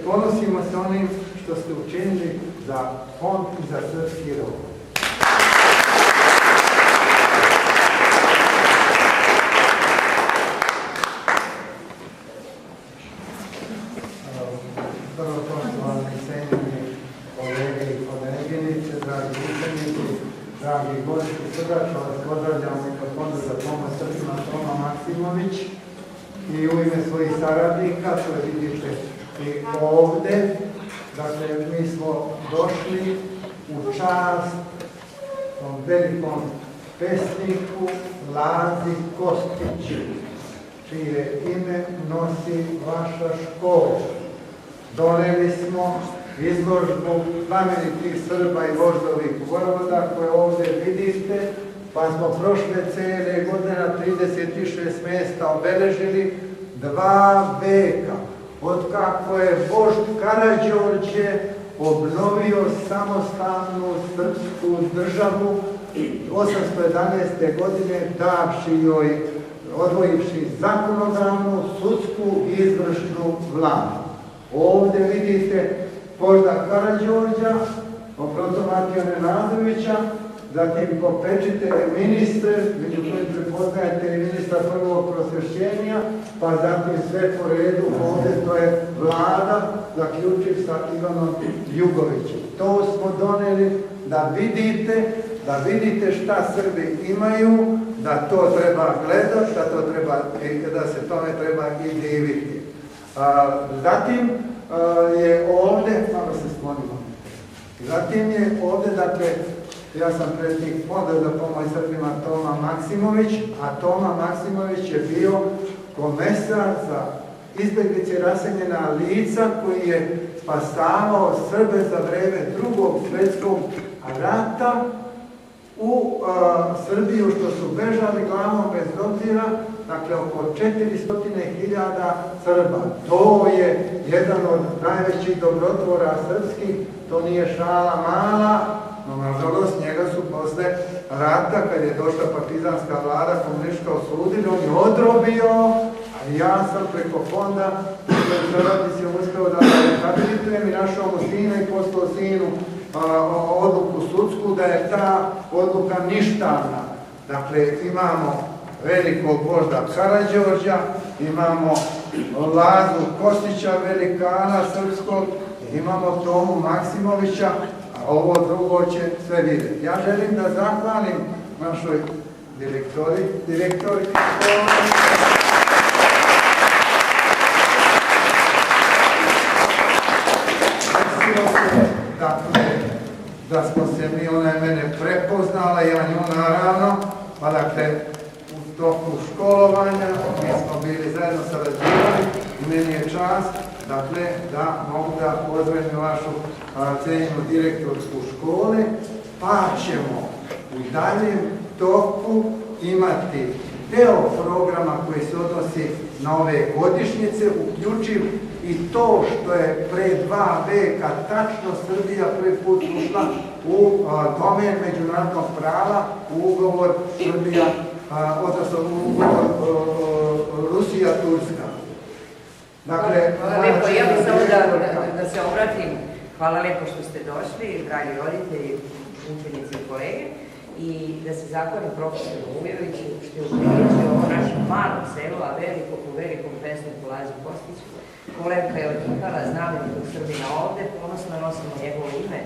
Ponosimo se onim što ste učinili za fond i za srpski rod. Prvo poštovani cijenjeni kolege i koleginice, dragi učenici, dragi gosti, srdačno vas pozdravljamo i kod Fonda za pomoć Srbima Toma Maksimović i u ime svojih saradnika, koje vidite i ovdje, dakle, mi smo došli u čast tom velikom pesniku Lazi Kostiću, čije ime nosi vaša škola. Doneli smo izložbu znamenitih Srba i voždovih vojvoda koje ovdje vidite, pa smo prošle cijele godine na 36 mjesta obeležili 2 veka. Otkako je vožd Karađorđe obnovio samostalnu srpsku državu 811. godine davši joj, odvojivši zakonodavnu, sudsku i izvršnu vladu. Ovdje vidite vožda Karađorđa, proto Matija Nenadovića, zatim popečite ministre, među kojim prepoznajete i ministra prvog prosvješćenja, pa zatim sve po redu, ovdje to je vlada, zaključiv sa Ivanom Jugovićem. To smo doneli da vidite šta Srbi imaju, da to treba gledati, da se tome treba i diviti. Zatim je ovdje, malo se sklonimo, Zatim je ovdje, dakle, ja sam predsjednik Fonda za pomoć Srbima Toma Maksimović, a Toma Maksimović je bio komesar za izbjeglice i raseljena lica koji je spasavao Srbe za vreme Drugog svjetskog rata u Srbiju, što su bežali glavom bez obzira, dakle oko 400.000 Srba. To je jedan od najvećih dobrotvora srpskih, to nije šala mala, no nažalost njega su posle rata, kad je došla partizanska vlada komunistička osudili, on je odrobio, a ja sam preko fonda se uspeo da rehabilitujem i našao mu sina i poslao sinu odluku sudsku da je ta odluka ništavna. Dakle, imamo velikog vožda Karađorđa, imamo Lazu Kostića, velikana srpskog, imamo Tomu Maksimovića, a ovo drugo će sve vidjeti. Ja želim da zahvalim našoj direktori dakle, da smo se ona je mene prepoznala, ja nju naravno, pa dakle, u toku školovanja, mi smo bili zajedno sarađivali i meni je čast, dakle, da mogu da pozdravim vašu cijenjenu direktorsku škole, pa ćemo u daljem toku imati deo programa koji se odnosi na ove godišnjice, uključiv i to što je pre 2 veka tačno Srbija prvi put ušla u domen međunarodnog prava, u ugovor Srbija, odnosno u ugovor Rusija-Turska. Dakle, hvala lijepo, ja bih samo da se obratim. Hvala lijepo što ste došli, dragi roditelji, učenici i kolege, i da se zahvalim profesoru Vujoviću što je upriličio ovo naše malo selo, a u velikom pesniku Lazi Kostiću. Kolevka je odjekala, znamenitog Srbina ovde, ponosno nosimo njegovo ime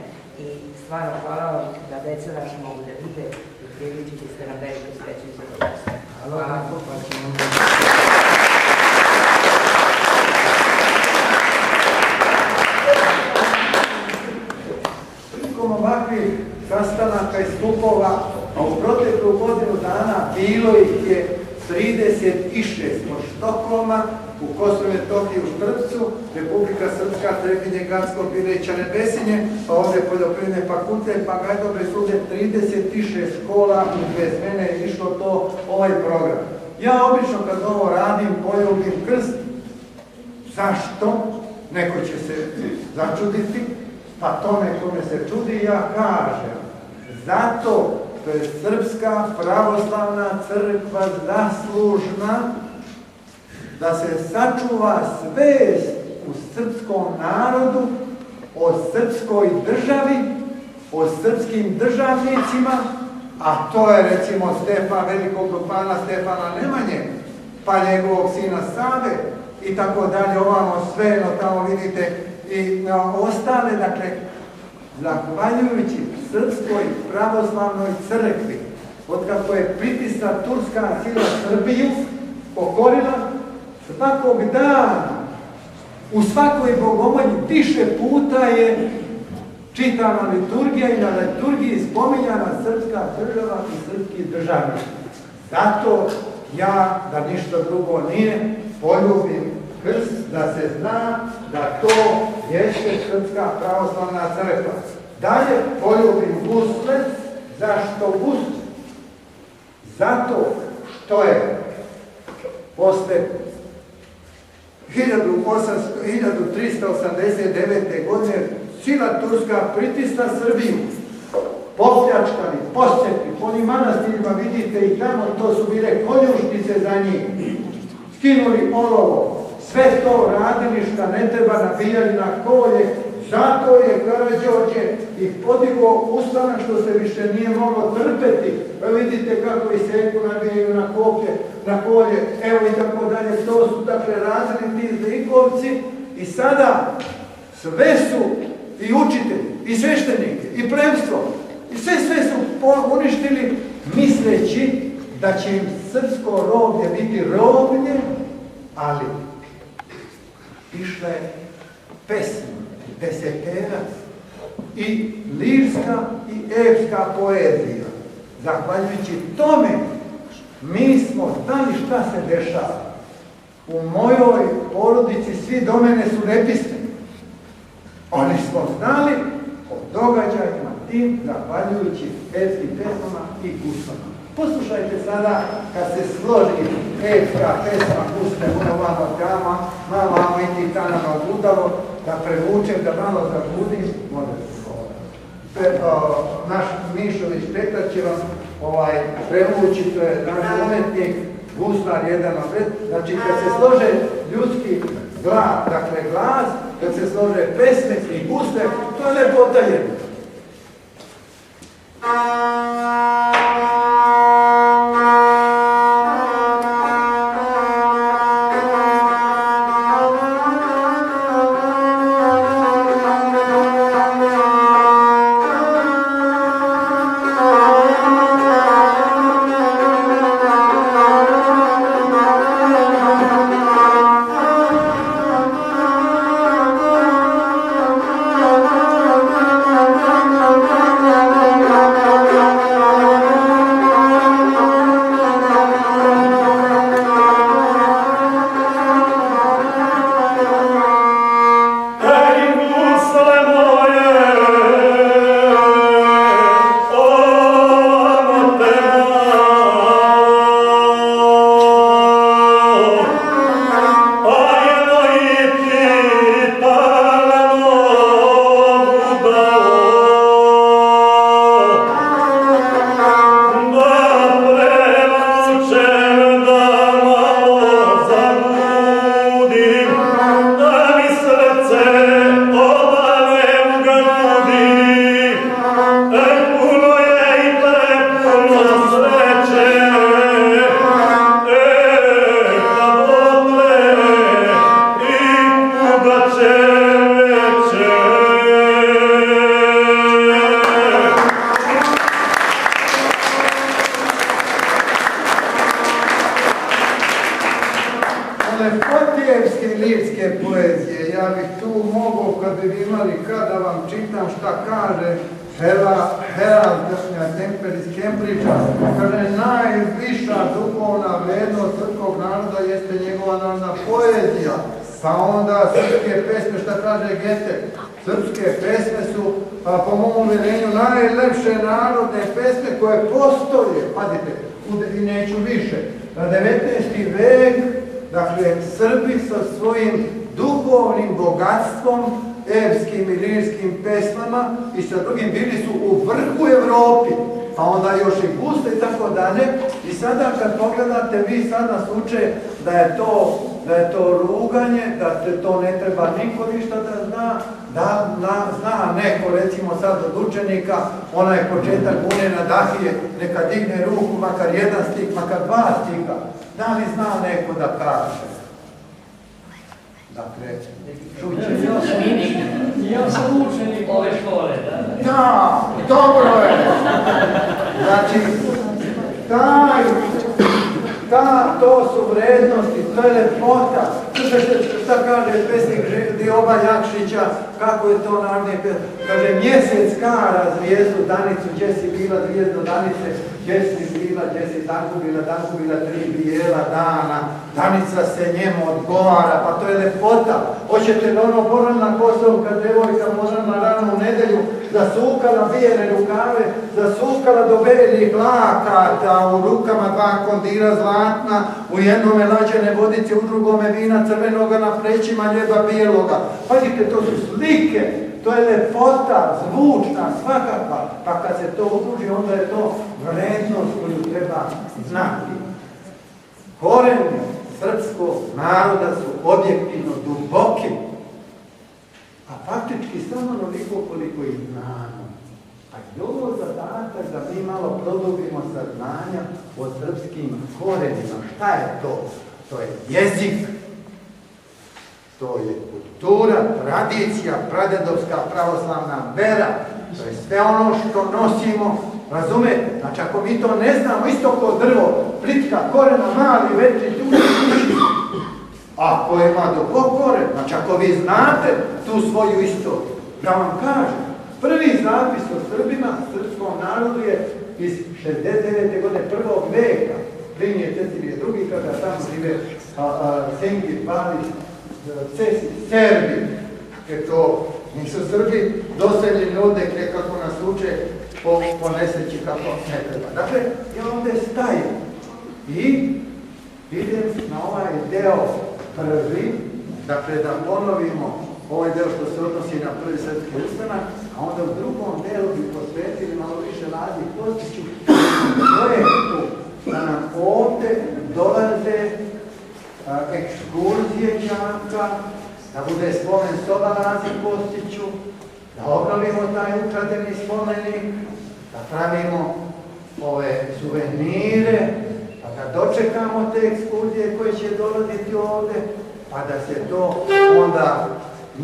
i stvarno hvala vam da deca naša mogu da vide i priličiti ste nam veliko sreću i zadovoljstvo. Hvala. Prilikom ovakvih sastanaka i skupova, a u proteklu godinu dana bilo ih je 36 od Štokholma, u Kosovo i Metohiji u Štrpcu, Republika Srpska, Trebinje, Gacko, Pireća, Nebesinje, pa ovdje Poljoprivredne fakultet, pa Gajdobre sude, 36 škola i bez mene je išlo to ovaj program. Ja obično kad ovo radim, poljubim krst. Zašto? Neko će se začuditi, pa tome kome se čudi ja kažem. Zato što je Srpska pravoslavna crkva zaslužna da se sačuva svest u srpskom narodu, o srpskoj državi, o srpskim državnicima, a to je recimo velikog župana Stefana Nemanje, pa njegovog sina Save i tako dalje, ovamo sve, tamo vidite i ostale, dakle, zahvaljujući Srpskoj pravoslavnoj crkvi, otkako je pritisla turska sila Srbiju, pokorila, svakog dana, u svakoj bogomolji više puta je čitana liturgija i na liturgiji spominjana srpska država i srpski državnik. Zato ja, da ništa drugo nije, poljubim krst da se zna da to jeste Srpska pravoslavna crkva. Dalje poljubim Gusle. Zašto Gusle? Zato što je posle 1389. godine sila turska pritisla Srbiju, popljačkani, posjeti, po onim manastirima vidite i tamo, to su bile konjušnice za njih, skinuli olovo, sve to radili šta ne treba, nabijali na kolje, zato je Karađorđe i podigao ustanak što se više nije moglo trpeti. Pa vidite kako i seku nabijaju na koplje, na kolje, evo i tako dalje, to su dakle razredni ti zlikovci i sada sve su i učitelji, i sveštenike, i plemstvo, i sve su uništili misleći da će im srpsko roblje biti roblje, ali išle pesme, deseterac, i lirska i epska poezija. Zahvaljujući tome mi smo znali šta se dešava. U mojoj porodici svi do mene su nepismeni. Oni smo znali o događajima tim zahvaljujući epskim pesmama i gusama. Poslušajte sada kad se složi epska pesma gusne unovano tama, malo i kanama budalo, da prevučem, da malo zabudim, možete naš Mišović Petar će vam prevući, to je naš umetnik, guslar jedan od. Znači kad se slože ljudski glas, dakle glas, kad se slože pesme i gusne, to je lepota jedna. I sa drugim bili su u vrhu Evropi, pa onda još i guste i tako dalje. I sada kad pogledate, vi sad nas uče da je to ruganje, da se to ne treba niko ništa da zna, da zna neko, recimo sad od učenika, onaj početak Bunjena Dahije, neka digne ruku, makar jedan stih, makar dva stiha. Da li zna neko da kaže? Dakle, čuće. Ja sam učenik ove škole, da? Da, dobro je. Znači, to su vrednosti, to je lepota. Slušajte šta kaže pesnik Dioba Jakšića, kako je to narodni pesnik. Kaže, mjesec kara zvijezdu danicu, gdje si bila zvijezdo danice, gdje si bila, gdje si danku bila 3 bijela dana, danica se njemu odgovara, pa to je lepota. Hoćete da ono Borana Kosovka, devojka možda na ranu nedelju, zasukala bijele rukave, zasukala do belih lakata, u rukama 2 kondira zlatna, u jednome lađene vodice, u drugome vina crvenoga, na plećima ljeba bijeloga. Pazite, to su slike, to je lepota, zvučna, svakakva. Pa kad se to udruži, onda je to vrednost koju treba znati. Korenje srpskog naroda su objektivno duboki, a faktički samo onoliko koliko ih znamo. A je ovo zadatak da mi malo produbimo saznanja o srpskim korenima. Šta je to? To je jezik, to je kultura, tradicija, pradedovska pravoslavna vera, to je sve ono što nosimo, razumete? Znači ako mi to ne znamo, isto kao drvo, plitka, korena, mali, veći, ljudi, ako ima dubok koren, znači ako vi znate tu svoju istoriju, ja vam kažem, Prvi zapis o Srbima, srpskom narodu je iz 69. godine prvog veka. Plinije Cecilije II. Kada tamo žive Sengi, Bali, Cesi, Serbi. To nisu Srbi doseljeni odekle kako nas uče po nesreći kako ne treba. Dakle, ja ovdje stajem i idem na ovaj deo prvi, dakle da ponovimo ovaj deo što se odnosi na prvi svjetski ustanak, a onda u drugom delu bi posvetili malo više Ladi Kostiću. To je tu da nam ovdje dolaze ekskurzije đaka, da bude spomen soba Ladi Kostiću, da obnovimo taj ukradeni spomenik, da pravimo ove suvenire, pa da dočekamo te ekskurzije koje će dolaziti ovdje, pa da se to onda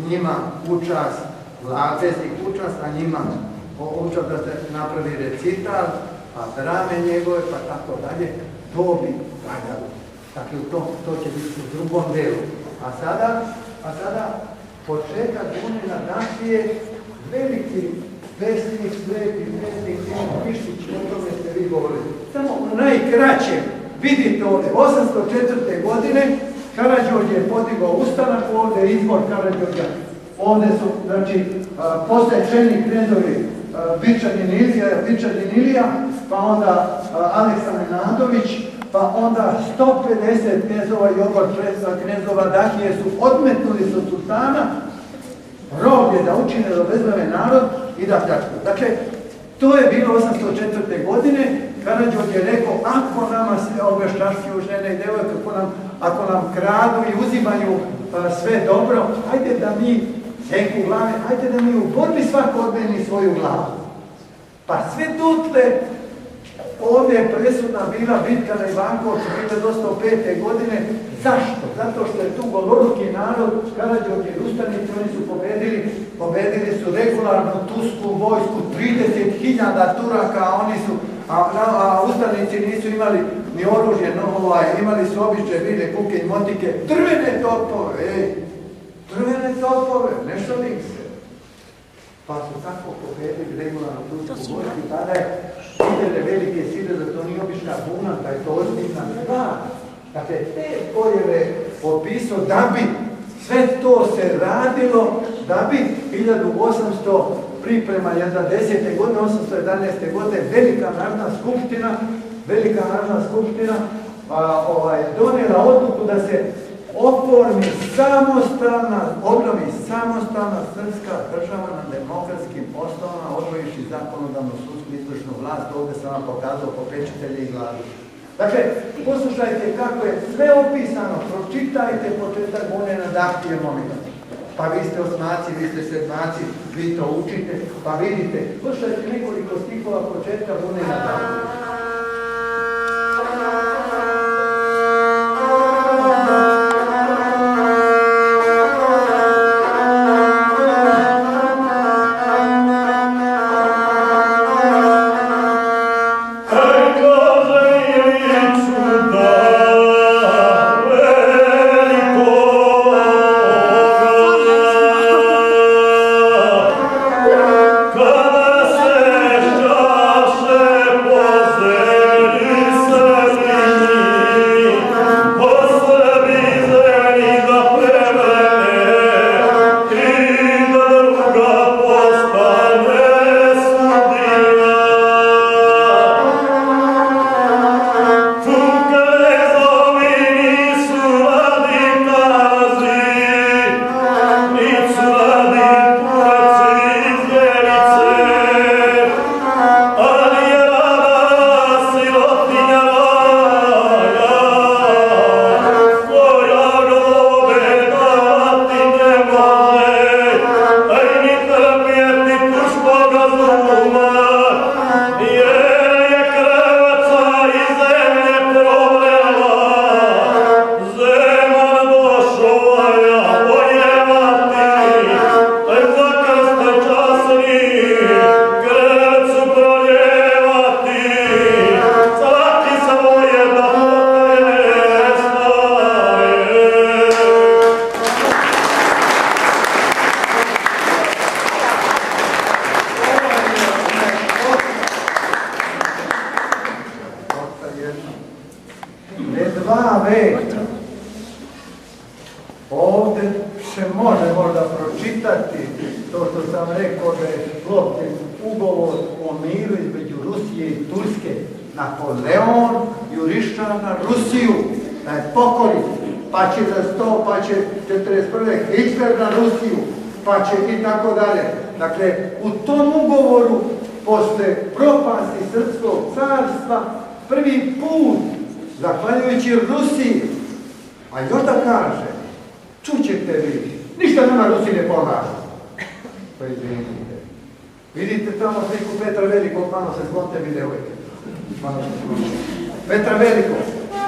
njima učast, vladezik učast, a njima učast da se napravi recital, pa drame njegove, pa tako dalje, to bi valjalo. Dakle, to će biti u drugom delu. A sada početak Gunina Dašije, veliki pesnik, slepi pesnik, Pištić, o tome ste vi govorili. Samo najkraće, vidite ovdje, 804. godine Karađorđe je podigao ustanak, ovdje je izbor Karađorđa. Ovdje su, znači, posvećeni knezovi Bičanin Ilija, pa onda Aleksan Nenadović, pa onda 150 knezova i obor knezova Dahije su odmetnuli sa sultana, roblje da učine da obezglave narod i da pljačku. Dakle, to je bilo 804. godine. Karađorđe je rekao, ako nama sve ove štašćuju žene i devojke, ako nam kradu i uzimaju sve dobro, hajde da mi seku glave, hajde da mi u borbi svako odmeni svoju glavu. Pa sve dotle ovdje je presudna bila bitka na Ivankovcu 1905. godine. Zašto? Zato što je tu goloruki narod, Karađorđe i ustanici, oni su pobedili su regularnu tursku vojsku, 30.000 Turaka, a ustanici nisu imali ni oružje, imali su obične vile, kuke i motike, drvene topove, ne šalim se. Pa su tako pobedili regularnu tursku vojsku i tada je vidjeli velike sile da to nije obična buna, da je to ozbiljna stvar. Dakle, te bojeve opisao da bi sve to se radilo, da bi 1800 priprema 10. godine, 811. godine, Velika narodna skupština donijela odluku da se obnovi samostalna srpska država na demokratskim osnovama, odvojivši zakonodavnu, sudsku, izvršnu vlast. Ovdje sam vam pokazao popečitelje i glavi. Dakle, poslušajte kako je sve opisano, pročitajte početak Gunina Dašije, molim vas. Pa vi ste osmaci, vi ste sedmaci, vi to učite, pa vidite. Poslušajte nekoliko stihova početka Gunina Dašije. Kada se šćaše po sam rekao da je sklopljen ugovor o miru između Rusije i Turske. Napoleon juriša na Rusiju, da je pokori, pa će za 100, pa će 41. Hitler na Rusiju, pa će i tako dalje. Dakle, u tom ugovoru posle propasti Srpskog carstva prvi put, zahvaljujući Rusiji, a još da kaže, čućete vi, ništa nama Rusiji ne pomaže. Pa izvinite. Vidite tamo sliku Petra Velikog, malo se zgonte videvojte. Petra Velikog,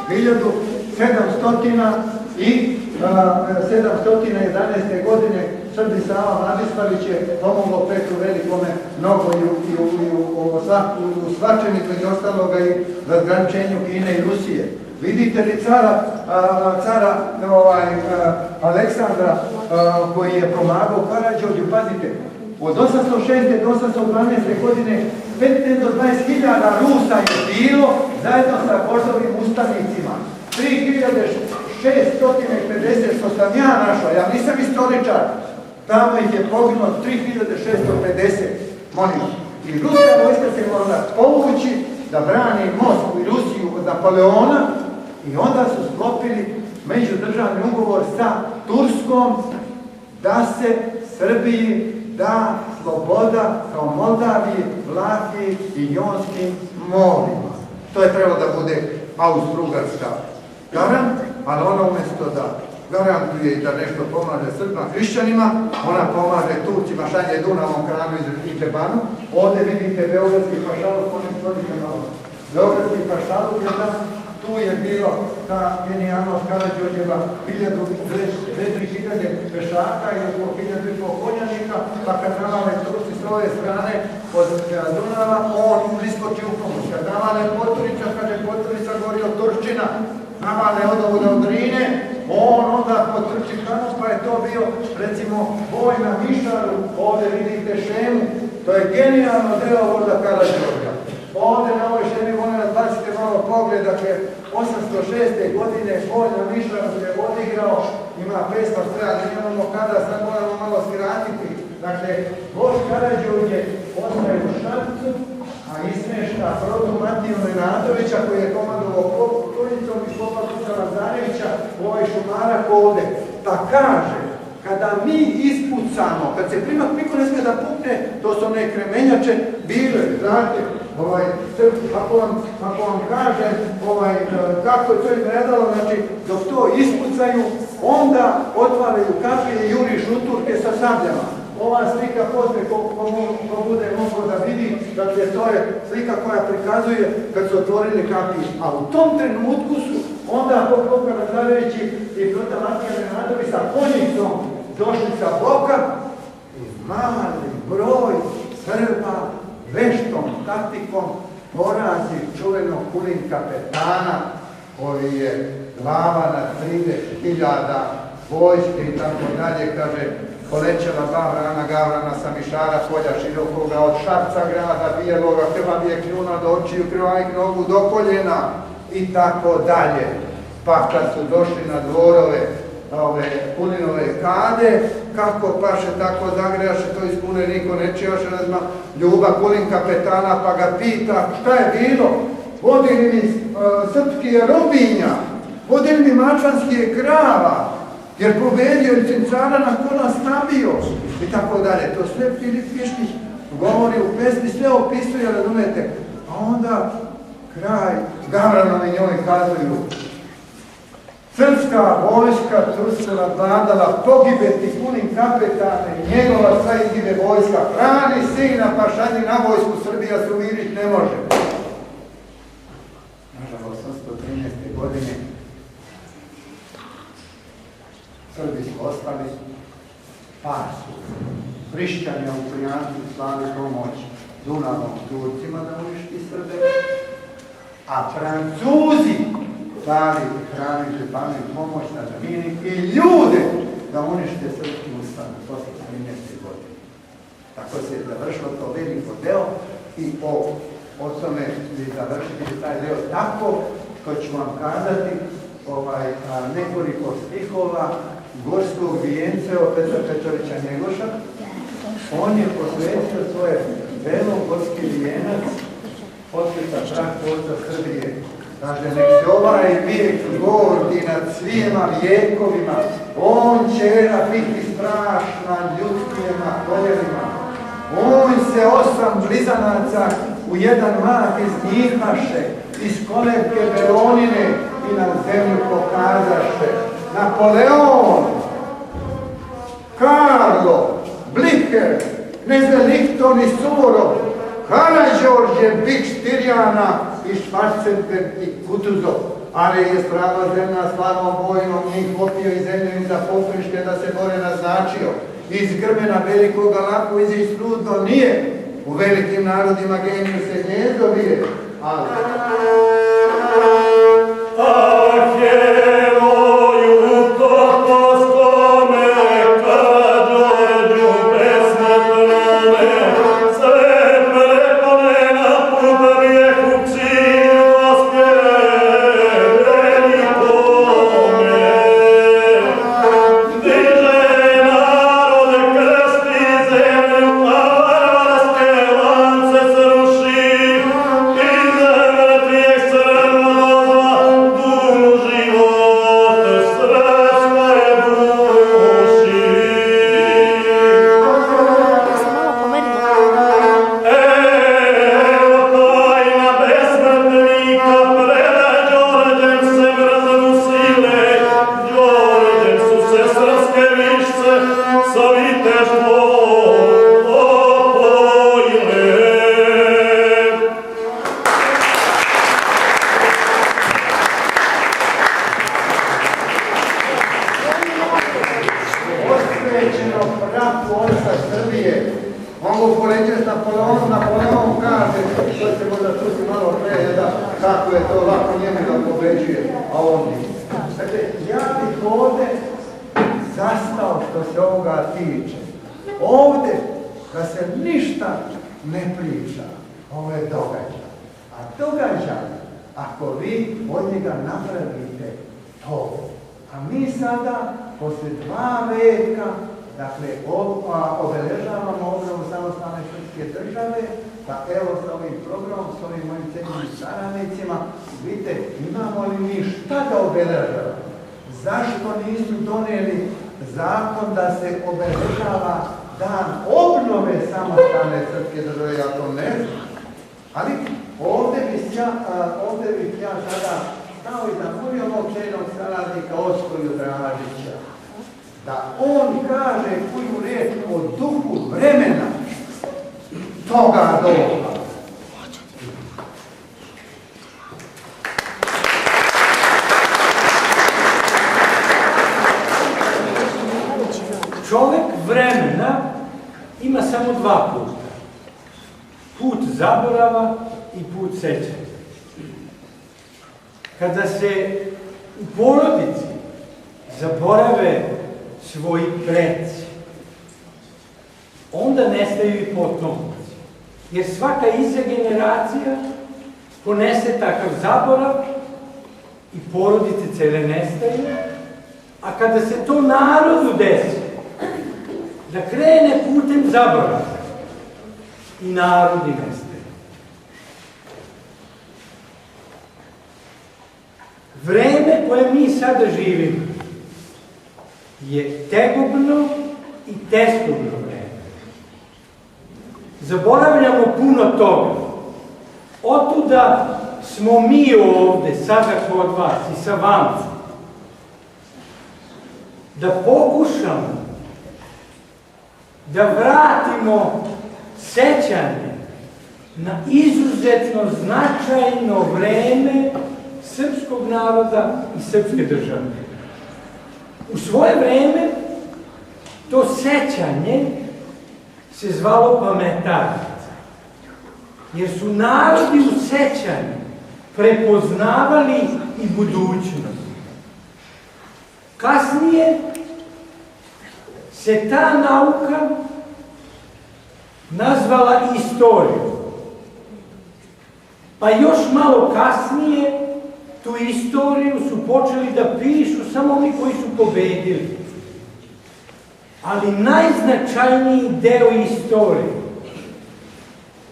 1711. godine Srbi Sava Vladislavić je pomogao Petru Velikome mnogo i u svačenicu i ostaloga i razgraničenju Kine i Rusije. Vidite li cara Aleksandra koji je pomagao Karađorđu, pazite, od 806. do 812. godine 15 do 20.000 Rusa je bilo zajedno sa Božovim ustavnicima. 3650 što sam ja našao, ja nisam istoričar, tamo ih je poginulo 3650, molim. I ruska vojska se morala povući da brani Moskvu i Rusiju od Napoleona i onda su sklopili međudržavni ugovor sa Turskom da se Srbiji da sloboda kao Moldaviji, Vlahiji i Jonskim morima. To je trebalo da bude Austro-Ugarska garant, ali ona umjesto da garantuje da nešto pomaže Srbima, hrišćanima, ona pomaže Turcima, šalje Dunavom, Kranu i Tebanu. Ovdje vidite Beogradski pašaluk, Beogradski pašaluk je da tu je bilo ta genijalnost Karađorđeva 2.000 pešaka i oko 1.500 konjanika, pa kad navale Turci s ove strane od Dunava, on priskoči u pomoć. Kad navale Poturica, kad je Poturica govorio Turčina, navale od Drine, on onda potrči kanom, pa je to bio, recimo, boj na Mišaru, ovdje vidite šemu, to je genijalno delo voda Karađorđa. Ovdje na ovoj šemi, molim vas, bacite malo pogled, dakle, 806. godine boj na Mišaru se odigrao, ima pesma stoja, da imamo kada, sad moramo malo skratiti. Dakle, voz Karađorđe ostaje u Šapcu, a ismešta Protu Matiju Nenatovića koji je komandovao Kunicom i Slobakuca Lazarevića u ovaj šumarak ovde. Pa kaže, kada mi ispucamo, kad se primak niko ne smije da pukne, to su one kremenjače bile, znate, ako vam kaže kako je to izgledalo, znači dok to ispucaju, onda otvaraju kapije i juri šuturke sa sabljama. Ova slika poslije, ko bude mogao da vidi, dakle to je slika koja prikazuje kad su otvorili kapije. A u tom trenutku su onda Proka Lazarevići i Prota Matija Nenatović sa konjicom došli sa boka i mali broj Srba veštom taktikom porazi čuvenog Kulin kapetana koji je glava na 30.000 vojske i tako dalje, kaže, polećela Gavrana sa Mišara polja širokoga od Šapca grada bijeloga, krvav je kljuna do očiju, krvaj nogu do koljena i tako dalje. Pa kad su došli na dvorove Kulinove kade, kako paše tako zagrejaše, to iz Kune niko ne čijaše, ne zna, Ljuba Kulin kapetana, pa ga pita šta je bilo, vodili mi srpski robinja, vodili mi mačanski krava, jer pobedio i cincara na kola stabio i tako dalje. To sve Filip Višnjić govori u pesmi, sve opisuje, razumete. A onda kraj Gavranovi njoj kazuju. Srpska vojska Tursku nadvladala, pogibeti Kulin kapetane, njegova sva izgide vojska, hrani sina pa šalji na vojsku, Srbija se umirit ne može. Nažalost, 813. godine Srbi su ostali, pa su hrišćani Austrijanci slali pomoć Dunavom Turcima da uništi Srbe, a Francuzi slali hranu i žepanu i pomoć na Damini i ljude da unište srpski ustav posle 13. godine. Tako se je završilo to veliko deo i o tome bi završiti taj deo tako što ću vam kazati nekoliko stihova Gorskog vijence od Petra Pečovića Njegoša, On je posvetio svoje belogorski vijenac posveta brak Oca Srbije. Kaže, nek se ovaj vijek gordi nad svijema vijekovima, on će era biti strašna ljudskijema koljenima. On se 8 blizanaca u jedan mak iznihaše, iz kolevke Beronine i na zemlju pokazaše. Napoleon, Karlo, Blicher, Knez-Wellington i Suvorov, Karađorđe, Bič, Tirjana i Schwarzenberg i Kutuzov. Ali je strava zemlja slavom vojnom njih popio i zemlju iza poprište da se more naznačio. Iz grmena velikoga lako izić trudno nije. U velikim narodima geniju se gnjezdo vije. Ali... obeležavamo obnovu samostalne srpske države, pa evo sa ovim programom, sa ovim mojim cijenjenim saradnicima, vidite, imamo li mi šta da obeležavamo? Zašto nisu donijeli zakon da se obeležava dan obnove samostalne srpske države? Ja to ne znam. Ali ovdje bih ja sada stao i zamolio ovog cijenjenog saradnika Ostoju Dražića, da on kaže koju riječ o duhu vremena toga doba. Čovjek vremena ima samo dva puta. Put zaborava i put sećanja. Kada se u porodici zaborave svoji preci, onda nestaju i potomci. Jer svaka iza generacija ponese takav zaborav i porodice cele nestaju, a kada se to narodu desi, da krene putem zaborava, i narodi nestaju. Vreme koje mi sada živimo je tegobno i teskobno vreme. Zaboravljamo puno toga. Otuda smo mi ovde, sada kod vas i sa vama, da pokušamo da vratimo sećanje na izuzetno značajno vreme srpskog naroda i srpske države. U svoje vreme to sećanje se zvalo pametarica, jer su narodi u sećanju prepoznavali i budućnost. Kasnije se ta nauka nazvala istoriju, pa još malo kasnije tu istoriju su počeli da pišu samo oni koji su pobedili. Ali najznačajniji deo istorije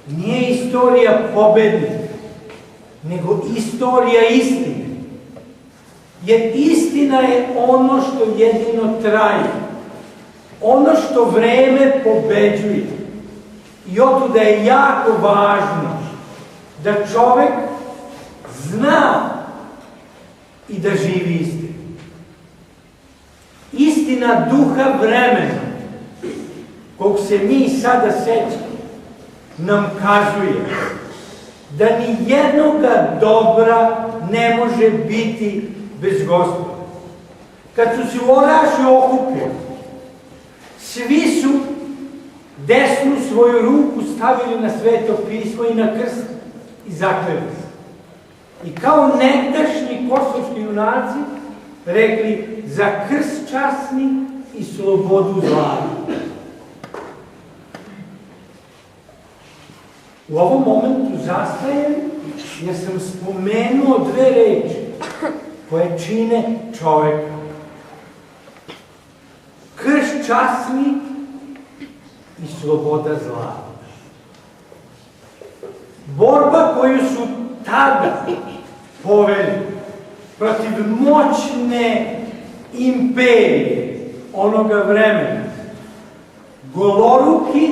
nije istorija pobednika, nego istorija istine. Jer istina je ono što jedino traje, ono što vreme pobeđuje. I otuda je jako važno da čovek zna i da živi istinu. Istina duha vremena, kog se mi sada sećamo, nam kazuje da ni jednoga dobra ne može biti bez Gospoda. Kad su se u Orašju okupili, svi su desnu svoju ruku stavili na Sveto pismo i na krst i zakleli se. I kao nekdašnji kosovski junaci rekli za krst časni i slobodu zlata. U ovom momentu zastajem jer sam spomenuo dve reči koje čine čoveka. Krst časni i sloboda zlata. Borba koju su tada poveli protiv moćne imperije onoga vremena, goloruki,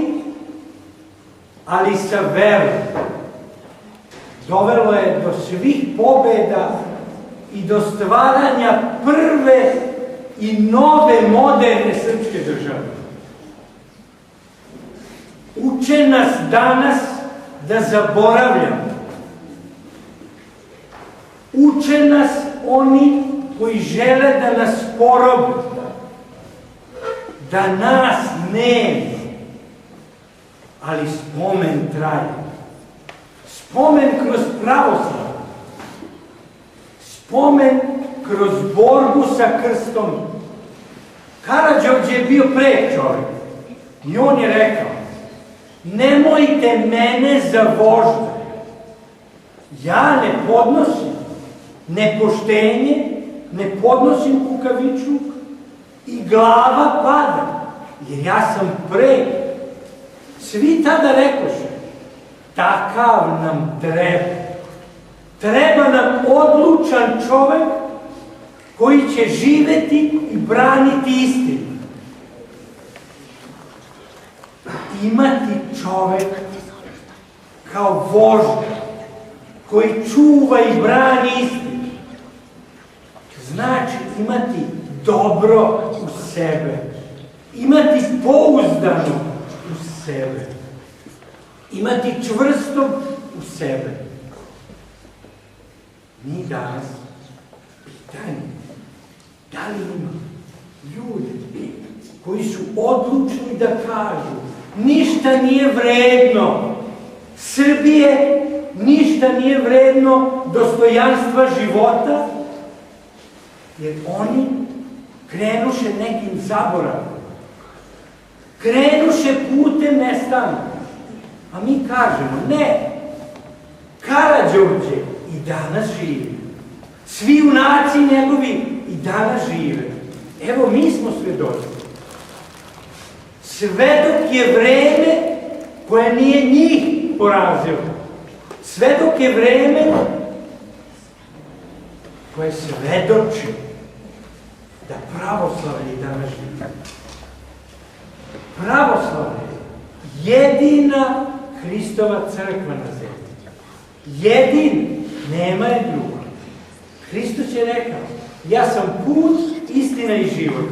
ali sa verom, dovelo je do svih pobeda i do stvaranja prve i nove moderne srpske države. Uče nas danas da zaboravljamo. Uče nas oni koji žele da nas porobe, da nas nema, ali spomen traje. Spomen kroz pravoslavlje, spomen kroz borbu sa krstom. Karađorđe je bio pre čovjek i on je rekao: nemojte mene za vožda, ja ne podnosim nepoštenje, ne podnosim kukavičluk i glava pada, jer ja sam pre. Svi tada rekoše, takav nam treba. Treba nam odlučan čovek koji će živeti i braniti istinu. Imati čovek kao vožda koji čuva i brani istinu znači imati dobro u sebe, imati pouzdano u sebe, imati čvrsto u sebe. Mi danas pitanje, da li ima ljudi koji su odlučni da kažu ništa nije vredno Srbije, ništa nije vredno dostojanstva života, jer oni krenuše nekim zaboravom, krenuše putem nestanka. A mi kažemo, ne, Karađorđe i danas živi. Svi junaci njegovi i danas žive. Evo, mi smo svedoci. Sve dok je vreme koje nije njih porazilo, sve dok je vreme koje svedoči da pravoslavlje i danas živi. Pravoslavlje je jedina Hristova crkva na zemlji. Jedina, nema je druga. Hristos je rekao, ja sam put, istina i život.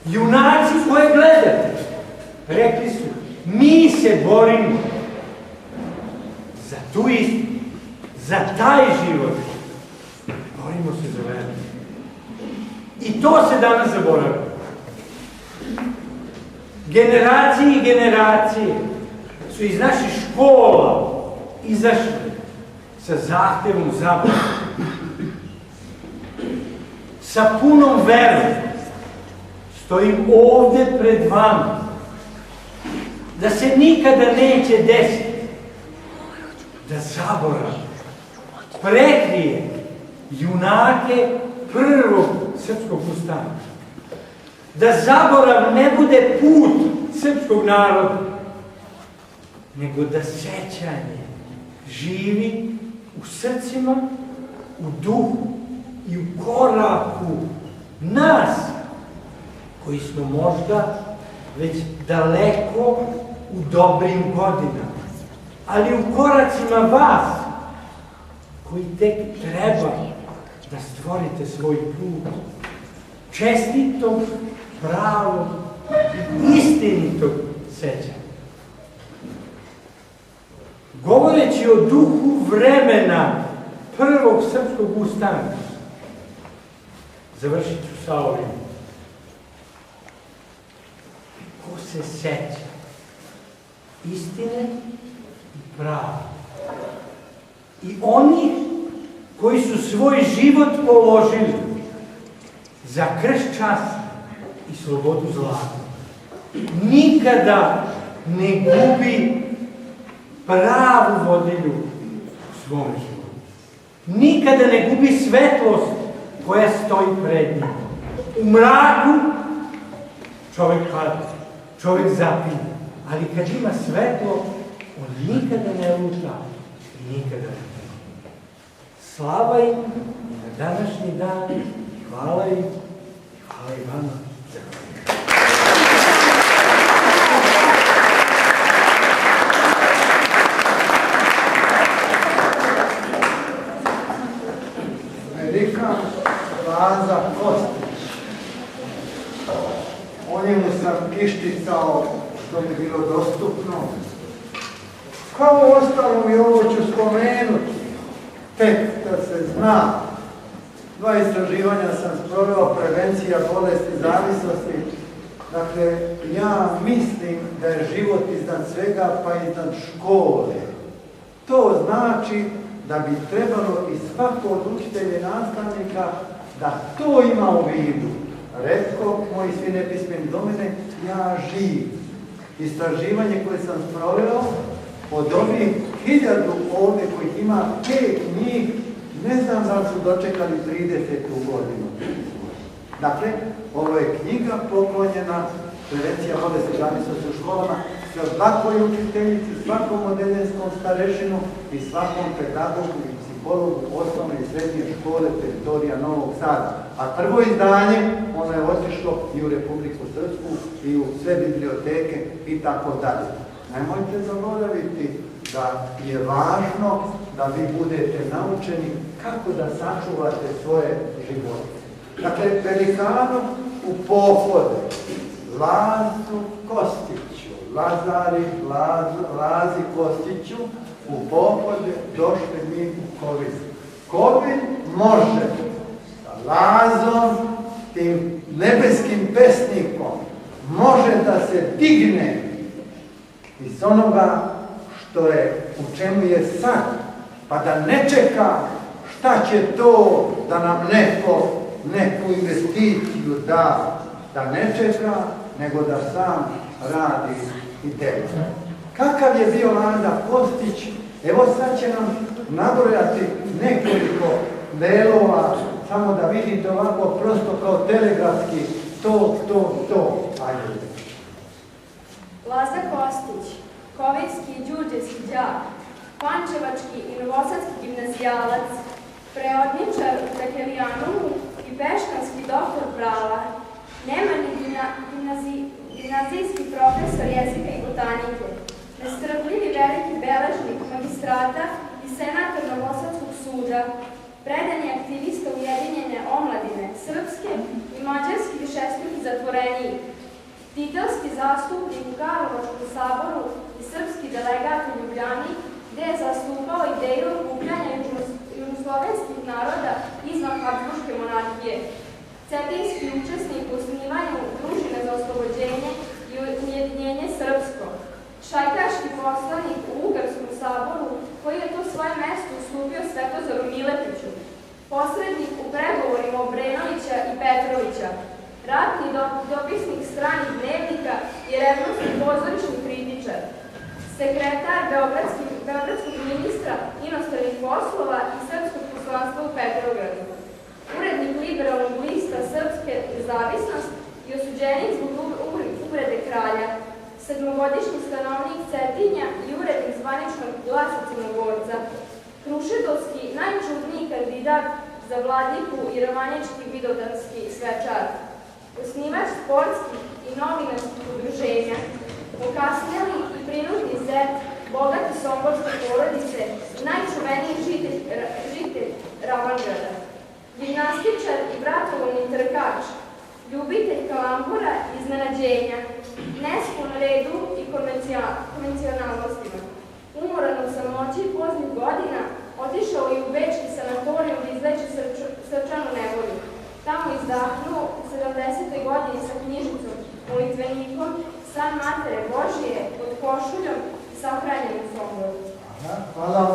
Junaci koje gledate, rekli su, mi se borimo za tu istinu, za taj život. Borimo se za veru. I to se danas zaboravlja. Generacije i generacije su iz naših škola izašli sa zahtevom za Boga. Sa punom verom stojim ovde pred vama da se nikada neće desiti da zaborav prekrije junake prvog srpskog ustanka. Da zaborav ne bude put srpskog naroda, nego da sećanje živi u srcima, u duhu i u koraku nas, koji smo možda već daleko u dobrim godinama, ali u koracima vas, koji tek treba da stvorite svoj put čestitog, pravog i istinitog sećanja. Govoreći o duhu vremena prvog srpskog ustanka, završit ću sa ovim. Ko se seća istine i prava i oni koji su svoj život položili za krst časti i slobodu zlata, nikada ne gubi pravu vodilju u svom životu. Nikada ne gubi svetlost koja stoji pred njim. U mraku čovjek pada, čovjek zapinje, ali kad ima svetlo, on nikada ne luta i nikada ne pije. Slava im na današnji dan, hvala im, hvala i vama. Velikan Laza Kostić. O njemu sam išticao što mi bilo dostupno. Kao ostalo i ovo ću spomenuti, tek da se zna. 2 istraživanja sam sproveo, prevencija bolesti, zavisnosti. Dakle, ja mislim da je život iznad svega, pa iznad škole. To znači da bi trebalo i svako od učitelja i nastavnika da to ima u vidu. Retko, moji svi nepismeni do mene, ja živ. Istraživanje koje sam sproveo, od ovih 1000 ovdje kojih ima 5 njih, ne znam da li su dočekali 30. godinu. Dakle, ovo je knjiga poklonjena prevencija bolesti zavisnosti u školama svakoj učiteljici, svakom odeljenskom starešinu i svakom pedagogu i psihologu osnovne i srednje škole teritorija Novog Sada. A prvo izdanje, ono je otišlo i u Republiku Srpsku i u sve biblioteke i tako dalje. Nemojte zaboraviti da je važno da vi budete naučeni kako da sačuvate svoje živote. Dakle, velikanu u pohode Lazu Kostiću, Lazi Kostiću u pohode došli mi u Kovilj. Kovilj može sa Lazom, tim nebeskim pesnikom, može da se digne iz onoga što je, u čemu je sad, pa da ne čeka šta će to da nam neku investiciju da ne čeka, nego da sam radi i dela. Kakav je bio Laza Kostić? Evo sad će nam nabrojati nekoliko delova, samo da vidite ovako prosto kao telegrafski to. Ajde. Laza Kostić, koviljski i đurđevski đak, pančevački i novosadski gimnazijalac, preodničar u Tekelijanovu i peštanski doktor prava, nemarni gimnazijski profesor jezika i botanike, nestrpljivi veliki beležnik magistrata i senator Novosadskog suda, predani aktivista Ujedinjene omladine, srpske i mađarski višestruki zatvorenik, titelski zastupnik u Karlovačkom saboru i srpski delegat u Ljubljani, gde je zastupao ideju okupljanja južnoslovenskih naroda izvan Habsburške monarhije, cetinski učesnik u osnivanju družine za oslobođenje i ujedinjenje srpsko, šajkaški poslanik u Ugarskom saboru, koji je to svoje mesto ustupio Svetozaru Miletiću, posrednik u pregovorima Obrenovića i Petrovića, ratni dopisnik stranih dnevnika i reformski pozorišni kritičar, sekretar beogradskog ministra inostranih poslova i srpskog poslanstva u Petrogradu, urednik liberalnog lista Srpske nezavisnost i i osuđenik zbog uvrede kralja, 7-godišnji stanovnik Cetinja i urednik zvaničnog Glasa Crnogorca, Krušedolski najčudniji kandidat za vladiku i romanječki vidovdanski svečar, osnivač sportskih i novinarskih udruženja, pokasnjeli i prinudni zet, bogati somborske porodice, najčuveniji žitelj Ravangrada, gimnastičar i vratolovni trkač, ljubitelj kalambura i iznenađenja, nesklon redu i konvencionalnostima. Umoran od samoći poznih godina, otišao i u bečki sanatorijum da izleče srčanu nevolju. Tamo izdahnuo u 70. godini sa knjižicom, molitvenikom, San Matere Božije pod košuljom sahranjen u Somboru. Hvala vam.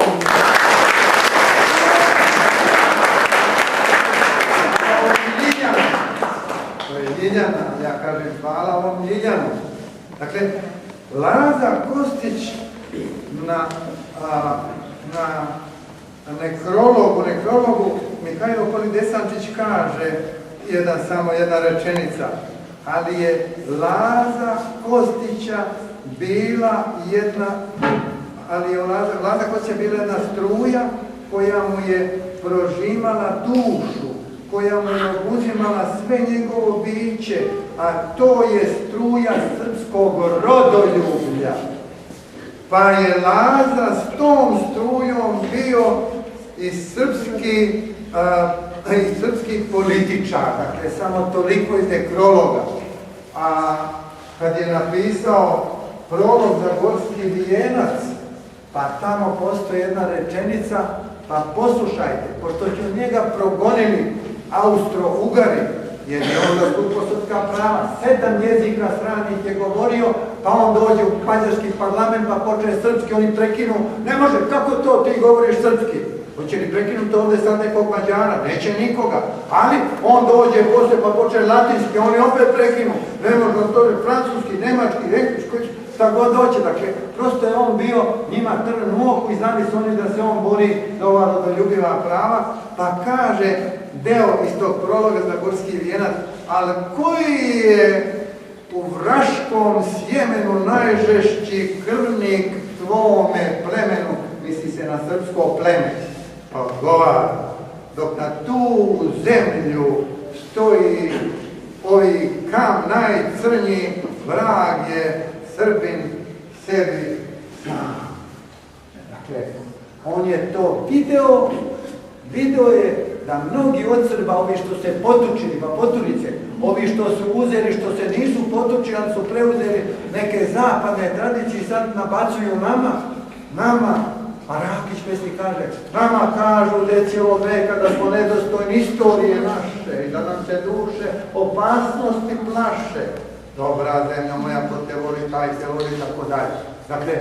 To je Ljiljana, ja kažem hvala vam Ljiljanu. Dakle, Laza Kostić na nekrologu Mihajlo Polidesančić kaže samo jedna rečenica, ali je Laza Kostića bila jedna struja koja mu je prožimala dušu, koja mu je obuzimala sve njegovo biće, a to je struja srpskog rodoljublja. Pa je Laza s tom strujom bio i srpski političar, dakle samo toliko iz nekrologa. A kad je napisao prolog za Gorski vijenac, pa tamo postoji jedna rečenica, pa poslušajte, pošto su njega progonili Austro-Ugari, jer je on zastupao srpska prava, 7 jezika stranih je govorio, pa on dođe u mađarski parlament, pa počne srpski, oni prekinu, ne može, kako to ti govoriš srpski? Hoće li prekinuti ovdje sad nekog Mađara? Neće nikoga, ali on dođe poslije pa počne latinski, oni opet prekinu, ne može, on dođe francuski, nemački, engleski, šta god doće, dakle, prosto je on bio njima trn u oku i znali su oni da se on bori za ova rodoljubiva prava, pa kaže deo iz tog prologa za Gorski vijenac, ali koji je u vraškom sjemenu najžešći krvnik tvome plemenu, misli se na srpsko pleme, pa odgovara, dok na tu zemlju stoji ovi kam najcrnji, vrag je Srbin sebi sam. Dakle, on je to video je da mnogi od Srba, ovi što se potučili, pa poturice, ovi što su uzeli, što se nisu potučili, ali su preuzeli neke zapadne tradicije i sad nabacuju nama, a Rakić pesnik kaže, nama kažu decijelo veka da smo nedostojni istorije naše i da nam se duše opasnosti plaše. Dobra zemlja moja, ko te voli, taj te voli, tako dalje. Dakle,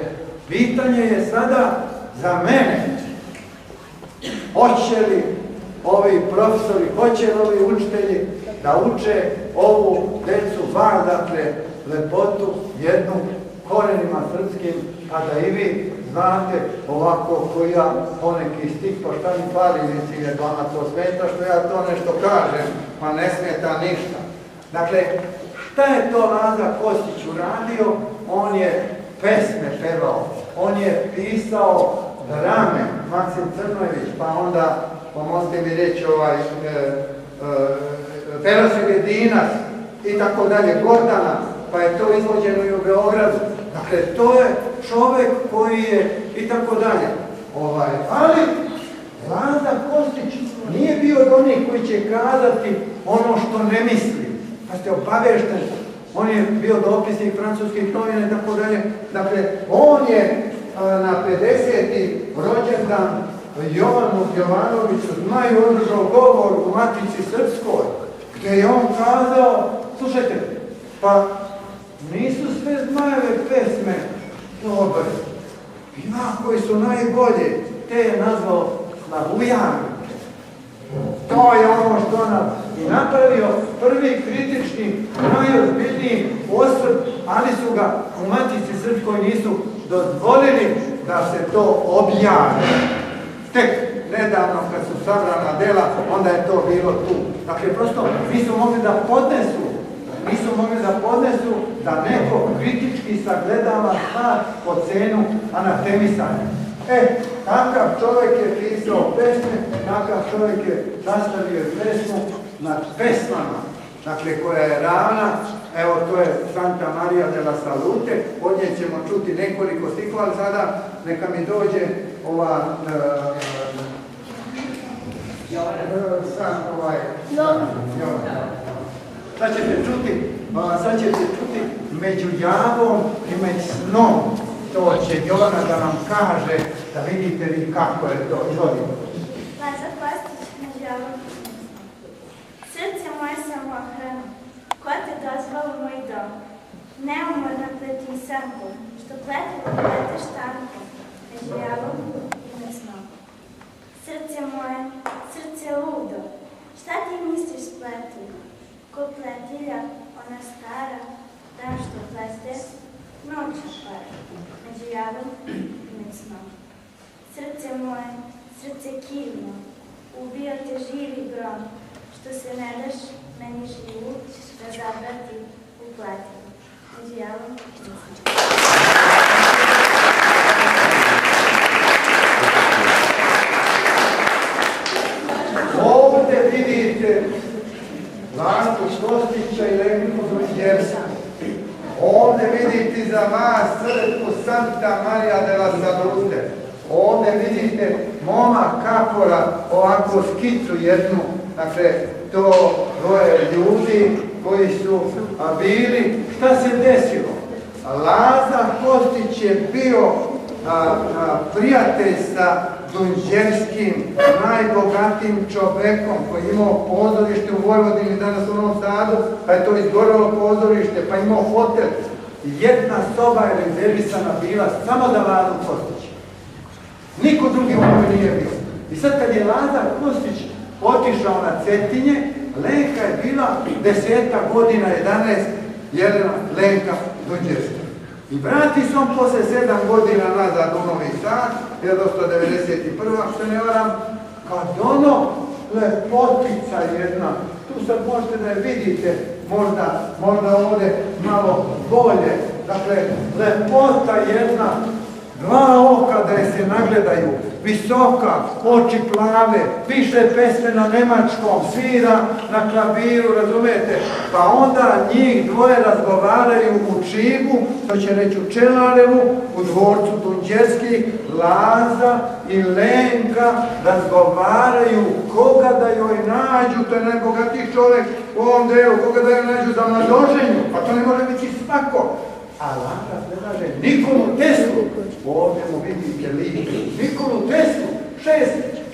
pitanje je sada za mene, hoće li ovi profesori, hoće li ovi učitelji da uče ovu decu bar, dakle, lepotu, jednu, korenima srpskim, a da i vi znate ovako koji ja poneki stih, pa šta mi fali, mislim, jer vama to smeta što ja to nešto kažem, pa ne smeta ništa. Dakle, šta je to Laza Kostić uradio? On je pesme pevao, on je pisao drame, Maksim Crnojević, pa onda, pomozite mi reći, Perosegedinac i tako dalje, Gordana, pa je to izvođeno i u Beogradu. Dakle, to je čovek koji je i tako dalje. Ali Laza Kostić nije bio od onih koji će kazati ono što ne misli. Pa ste obavešteni. On je bio dopisnik francuskih novina i tako dalje. Dakle, on je na 50. rođendan Jovanu Jovanoviću Zmaju održao govor u Matici Srpskoj, gdje je on kazao, slušajte, pa nisu sve Zmajeve pesme dobre. Ima koji su najbolje, te je nazvao Slavujanke. To je ono što nam i napravio prvi kritični, najozbiljniji osvrt, ali su ga u Matici Srpskoj nisu dozvolili da se to objavi. Tek nedavno kad su sabrana dela, onda je to bilo tu. Dakle, prosto nisu mogli da podnesu nisu mogli da podnesu da neko kritički sagledava stvar po cenu anatemisanja. Takav čovjek je pisao pesme, takav čovjek je sastavio pesmu nad pesmama, dakle koja je ravna, evo to je Santa Maria della Salute, od nje ćemo čuti nekoliko stihova, ali sada neka mi dođe ova sad ćete čuti među javom i među snom. To će Jovana da nam kaže, da vidite vi kako je to. Laza Kostić, među javom. Srce moje samohrano, ko te dozvao u moj dom? Neumorno pletim sankom, što pletilo plete štankom, među javom i med snom. Srce moje, srce ludo, šta ti misliš spleti? Ko pletilja, ona stara, dan što pleste, noću para, među javom i med snom. Srce moje, srce kivno, ubio te živi grom, što se ne daš meni živu da zabrati u pletivu, među javom i med snom. Ovdje vidite Lazu Kostića i Lenku Dunđersku. Ovdje vidite za vas crkvu Santa Maria della Salute. Ovdje vidite momak Kapora, ovako skicu jednu, dakle to dvoje ljudi koji su bili. Šta se desilo? Laza Kostić je bio prijatelj sa Dunđerskim, najbogatijim čovekom koji je imao pozorište u Vojvodini, danas u Novom Sadu, pa je to izgorelo pozorište, pa je imao hotel. Jedna soba je rezervisana bila samo za Lazu Kostić. Niko drugi u ovoj nije bio. I sad kad je Laza Kostić otišao na Cetinje, Lenka je bila 10 godina, 11, Jelena Lenka Dunđerska. I vrati se on posle 7 godina nazad u Novi Sad, 1991. ako se ne varam, kad ono lepotica jedna, tu sad možete da je vidite, možda ovdje malo bolje, dakle lepota jedna, 2 oka da je se nagledaju, visoka, oči plave, piše pesme na nemačkom, svira na klaviru, razumete? Pa onda njih dvoje razgovaraju u Čibu, to će reći u Čelarevu, u dvorcu Dunđerskih, Laza i Lenka razgovaraju koga da joj nađu, to je najbogatiji čovjek u ovom delu, koga da joj nađu za mladoženju, pa to ne može biti svako. A Laza predlaže Nikolu Teslu, ovdje mu vidite lik, Nikolu Teslu,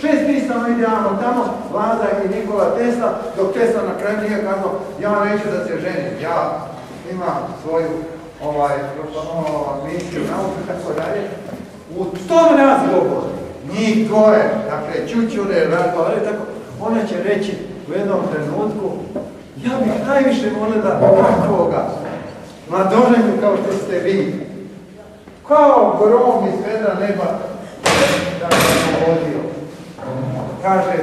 6 pisama idealno tamo, Laza i Nikola Tesla, dok Tesla na kraju nije kazao, ja neću da se ženim, ja imam svoju misiju, nauku, tako dalje. U tom razgovoru, njih dvoje, dakle, čučure, razgovore, tako, ona će reći u jednom trenutku, ja bih najviše volila takvoga, mladoženju kao što ste vi, kao grom iz vedra neba, da sam vodio. Kaže,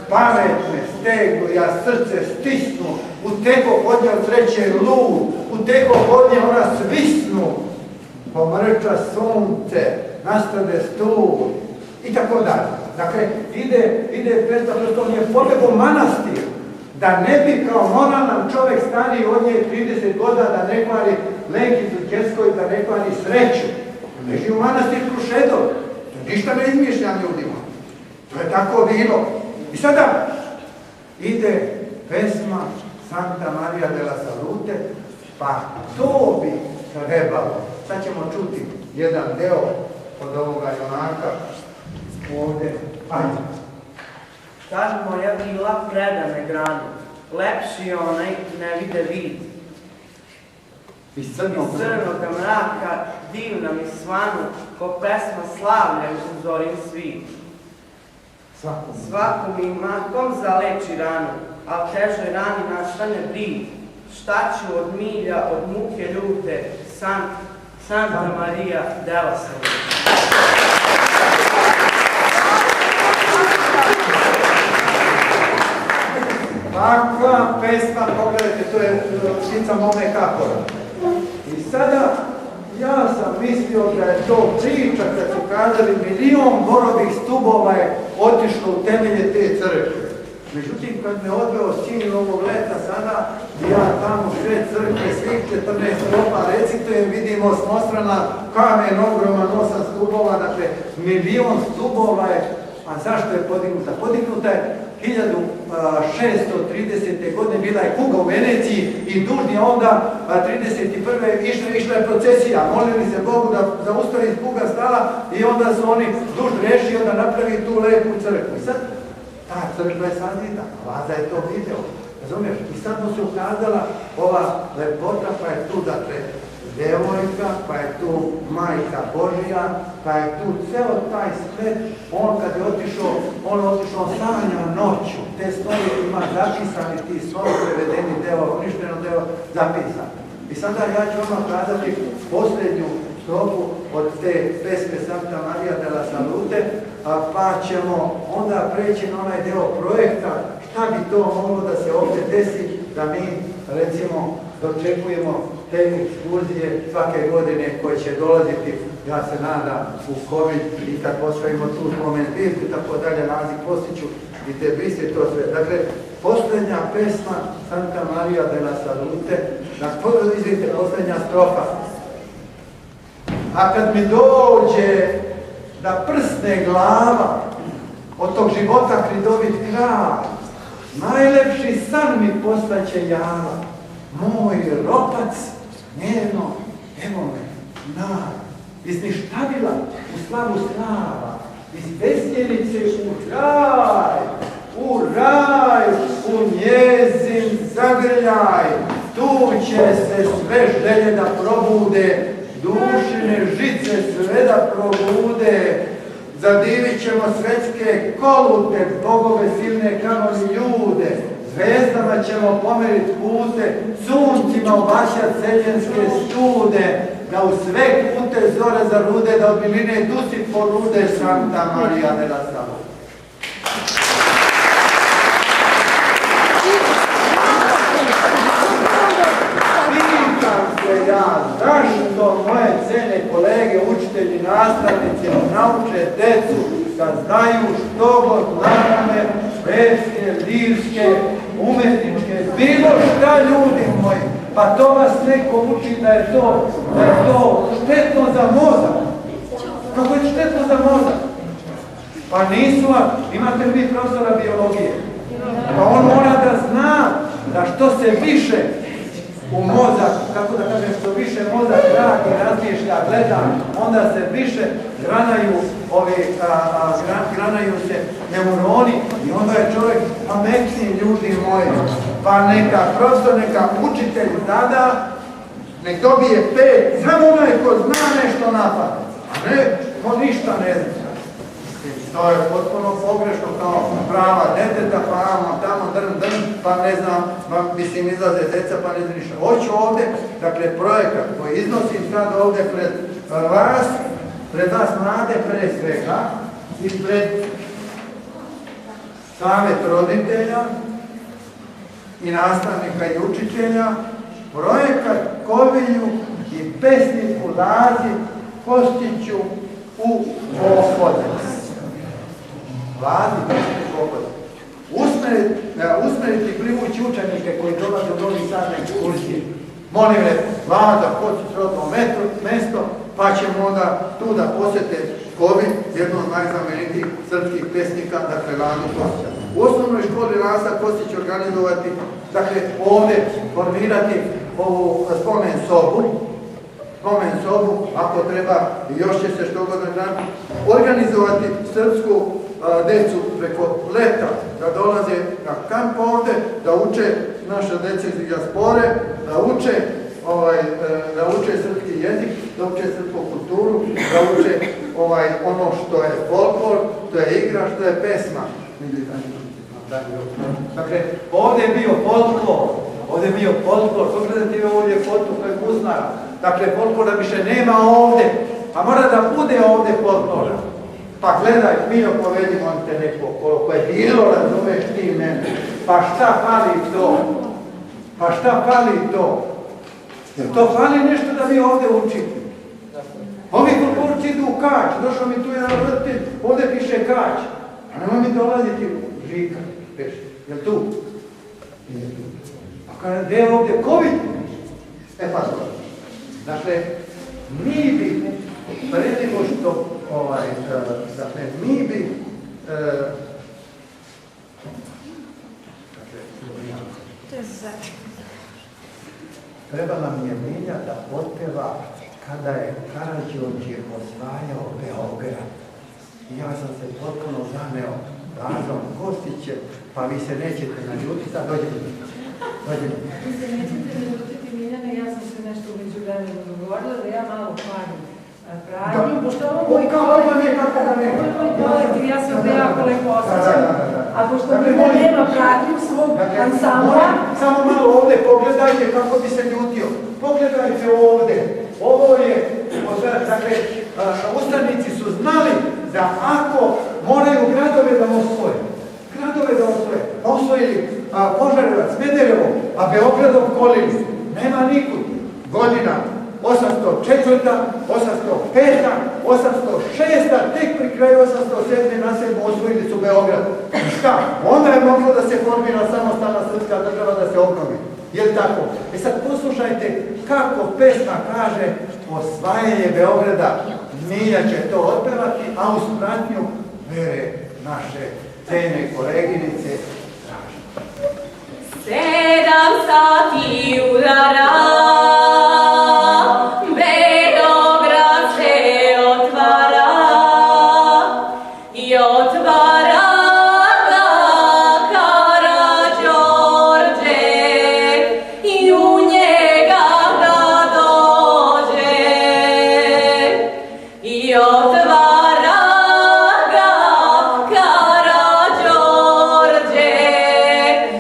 pametne stegnu, ja srce stisnu, u teko od nje sreće lud, u teko od nje ona svisnu, pomrča sunce, nastade stup, i tako dalje. Dakle, ide predstav, što on je pobegao manastir, da ne bi kao moralan čovjek stariji od nje 30 godina da ne kvari Lenki Dunđerskoj, da ne kvari sreću. Leži u manastir Krušedov. To ništa ne izmišljam ljudima. To je tako bilo. I sada ide pesma Santa Maria della Salute, pa to bi trebalo. Sad ćemo čuti jedan deo od ovoga junaka ovdje. Ajde. Kažu moja bila predane granu, lepši onaj ne vide vid. Iz crnog mraka divna mi svanu, ko pesma slavlja u zorim svit. Svako mi makom zaleči ranu, a težoj rani nastane brid. Šta ću od milja, od muke ljute, Santa Maria della Salute. Takva pesma, pogledajte, to je cica mome kapora. I sada ja sam mislio da je to priča kad su kazali 1.000.000 borovih stubova je otišlo u temelje te crkve. Međutim, kad me odveo sin ovog leta sada, ja tamo sve crkve, svih 14 ropa recitujem, vidimo smostrana kamen ogroman 8 stubova, dakle 1.000.000 stubova je. A zašto je podignuta? Podignuta je 1630. godine, bila je kuga u Veneciji i dužni onda 31. išla je procesija, molili se Bogu da zaustavi kuga stala i onda su oni dužni rešio da napravi tu lepu crkvu. I sad ta crkva je sazida, Laza je to video, razumiješ? I sad mu se ukazala ova lepota, pa je tu, dakle, devojka, pa je tu Majka Božija, pa je tu ceo taj splet. On kad je otišao, on sanja noću, te snove ima zapisani, ti snovi prevedeni deo, uništeno deo zapisani. I sada ja ću vam kazati posljednju strofu od te pesme Santa Maria della Salute, pa ćemo onda preći na onaj deo projekta, šta bi to moglo da se ovdje desi, da mi, recimo, dočekujemo te ekskurzije svake godine koje će dolaziti, ja se nadam, u COVID i kad postavimo tu spomentirku i tako dalje, naziv Kostiću i te bise to sve. Dakle, posljednja pesma Santa Maria della Salute, izvidite, posljednja strofa. A kad mi dođe da prsne glava od tog života kridovit kraj, najlepši san mi postaće java. Moj ropac, njeno, evo me, naj, izništavila u slavu slava, iz vesljenice u raj, u njezin zagrljaj, tu će se sve želje da probude, dušine žice sve da probude, zadivit ćemo svetske kolute, bogove silne kamoli ljude, zvezdama ćemo pomerit pute, suncima obašat seljenske stude, da u sve kute zore zarude, da od miline dusi polude Santa Maria della Salute. Pitam se ja, zašto moje cene kolege, učitelji, nastavnici nauče decu da znaju što god zname, pevske, lirske, umetničke, bilo šta ljudi moji. Pa to vas neko uči da je to štetno za mozak. Kako je štetno za mozak? Pa nisu vam, imate vi profesora biologije. Pa on mora da zna da što se više u mozak, kako da kažem, što više mozak radi, razmišlja, gleda, onda se više granaju se neuroni i onda je čovjek pametniji, ljudi moji. Pa neka profesor, neka učitelj zada, nek dobije 5, samo onaj ko zna nešto napamet, a ne ko ništa ne zna. To je potpuno pogrešno kao prava deteta, pa tamo drn, pa ne znam, mislim izlaze deca, pa ne znam ništa. Hoću ovdje, dakle, projekat koji iznosim sad ovdje pred vas mlade pre svega i pred savjet roditelja i nastavnika i učitelja, projekat Kovilju i pesniku Lazi Kostiću u Opodac. Vladi, usmeriti i privući učenike koji dolaze u Novi Sad na ekskurzije. Molim le, Vlada, hoću srodno mesto, pa ćemo onda tu da posjete Kovin, jedno od najznamenitijih srpskih pesnika, dakle Vladu Kostića. U osnovnoj školi Lasa Kostić organizovati, dakle ovdje formirati ovu spomen sobu, ako treba, još će se što god napraviti, organizovati srpsku decu preko leta, da dolaze na kamp ovdje, da uče naše dece iz dijaspore, da uče srpski jezik, da uče srpsku kulturu, da uče ono što je folklor, što je igra, što je pesma. Dakle, ovdje je bio folklor, pogledajte ovu ljepotu koju je uznala. Dakle, folklora više nema ovdje, a mora da bude ovdje folklora. Pa gledaj, Mio, povedimo te neko koliko je bilo, razumeš ti mene. Pa šta fali to? Pa šta fali to? Jer to fali nešto da vi ovdje učite. Ovi kulturci idu u Kać, došao mi tu jedan roditelj, ovdje piše Kać. A nema mi dolaziti u Žika, peši. Jel tu? Nije tu. A kada gdje je ovdje COVID? Pa dobro. Dakle, mi bi, prije nego što, dakle, mi bi, trebala mi je Milja da otpeva kada je Karađorđe osvajao Beograd. I ja sam se potpuno zaneo Lazom Kostićem, pa vi se nećete naljutiti, sad dođete. Vi se nećete naljutiti, Miljana, ja sam se nešto umeđu vremenu dogovorila da ja malo parim pradnju, pošto ovo moj kolektiv, ja se ovdje jako lepo osjećam, a pošto Milja nema pradnju svog ansambla. Samo malo ovdje pogledajte kako bi se ljutio. Pogledajte ovdje. Ovo je, dakle, ustanici su znali da ako moraju gradove da osvoje, osvojili Požarevac, Smederevo, a Beogradom kolili, nema nikud. Godina 804, 805, 806, tek pri kraju 807. na 7. osvojili su Beograd. Šta? Onda je moglo da se formira samostalna srpska država da se obnovi. Jel' tako? I sad poslušajte kako pesma kaže osvajanje Beograda. Milja će to otpevati, a uz pratnju vere naše cene koleginice traži. 7 sati udara, Beograd se otvara i otvara ga Karađorđe i u njega da dođe i otvara ga Karađorđe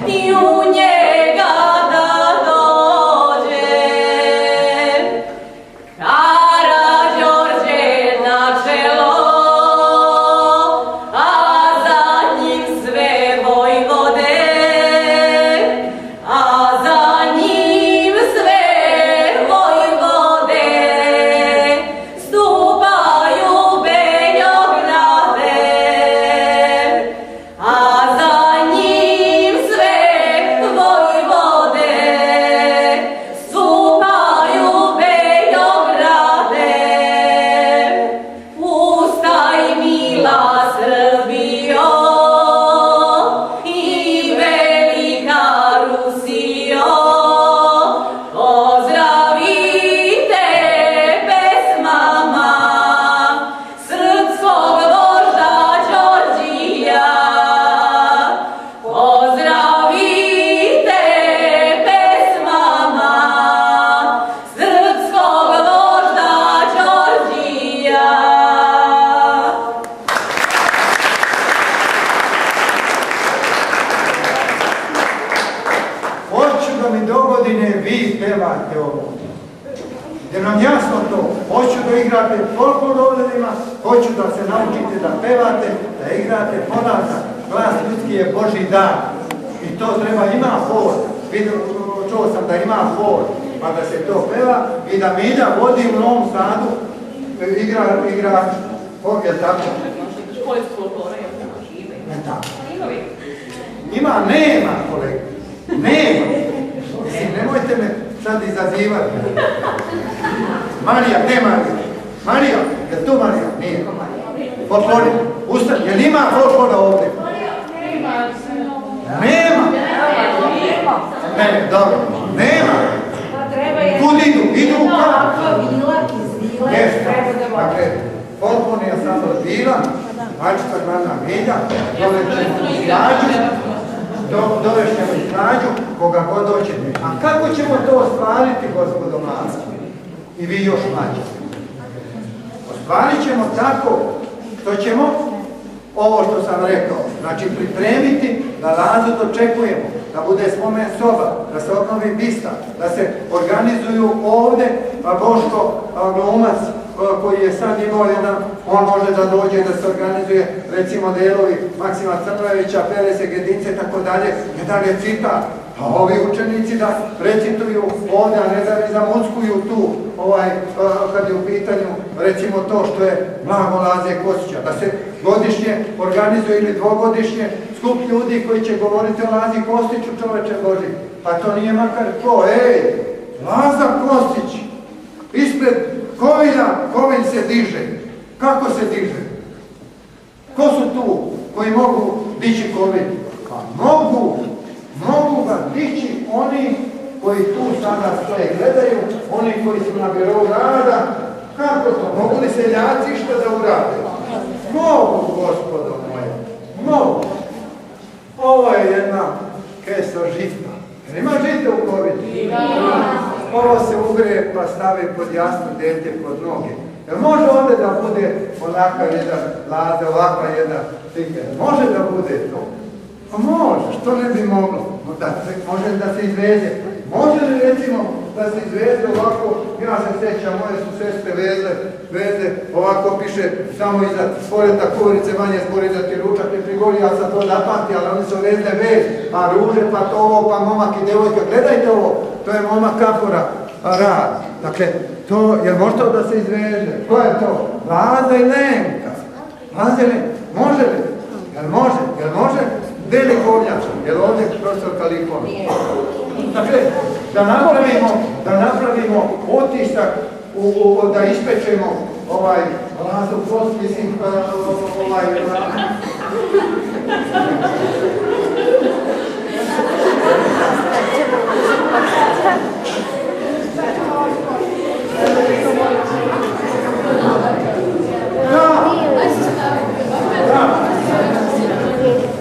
i u njega da dođe. Karađorđe na čelo, a za njim sve vojvode, a za njim sve vojvode, stupaju Beograde, a za njim sve vojvode, stupaju Beograde. Ustaj mila Srbijo i velika Rusijo, pozdravite pesmama srpskog vožda Đorđija. Pozdravite pesmama srpskog vožda Đorđija. Hoću da mi dogodine vi pevate ovo. Jer nam jasno to. Hoću da igrate folklor ovdje, hoću da se naučite da pevate, da igrate, ponavljam. Glas ljudski je Božji dar. I to treba, ima for. Čuo sam da ima for, pa da se to peva i da Milja vodi u Novom Sadu, igra, jel tako? Škole folklora je žive. Ne tako. Ima Nema, kolega. Nema. Mislim, nemojte me sad izazivati. Marija, gdje Marija? Marija, je tu Marija? Nije. Folklori, ustani, jel ima folklora ovdje? Nema. Ne, dobro, nema. Kud idu? Idu u Karađorđe. Jeste. Dakle, folklorni ansambl Vila, Mačka Grana Milja, dovešćemo i Slađu, koga god hoćete. A kako ćemo to ostvariti, gospodo mlađi? I vi još mlađi. Ostvarit ćemo tako što ćemo ovo što sam rekao, znači pripremiti da Lazu dočekujemo, da bude spomen soba, da se obnovi bista, da se organizuju ovdje Boško glumac koji je sad imao jedan, on može da dođe da se organizuje recimo delovi Maksima Crnojevića, Pere Segedince i tako dalje, jedan recital. A ovi učenici da recituju ovdje, a ne da ne zamuckuju tu, kad je u pitanju, recimo to što je Blago Laze Kostića, da se godišnje organizuje ili dvogodišnje skup ljudi koji će govoriti o Lazi Kostiću, čoveče Boži. Pa to nije makar ko, Laza Kostić, ispred Kovilj se diže. Kako se diže? Ko su tu koji mogu dići Kovilj? Pa mogu ga dići oni koji tu sada stoje gledaju, oni koji su na birou rada. Kako to? Mogu li seljaci što da urade? Mogu, gospodo moje, mogu. Ovo je jedna keso žita. Ima žita u Kovilju? Ovo se ugreje pa stavi pod jasno dete pod noge. Jer može ovdje da bude onakav jedan Laza, ovakva jedna slika? Može da bude to? Pa može, što ne bi moglo? Može da se izveze. Može li recimo da se izveze ovako, ja se sjećam, moje su sestre vezle, ovako piše samo iza sporeta kuvarice manje spori da ti ručak ne prigori, ja sam to zapamti, ali oni su vezle vez, pa ruže, pa to ovo, pa momak i devojka, gledajte ovo, to je momak Kapora rad. Dakle, to, jel može to da se izveže? Ko je to? Laza i Lenka. Laza i Lenka. Može li? Jel može? Deli Kovljača, jel ovdje profesor Kalipon? Dakle, da napravimo otisak, da ispečemo Lazu Kost, mislim,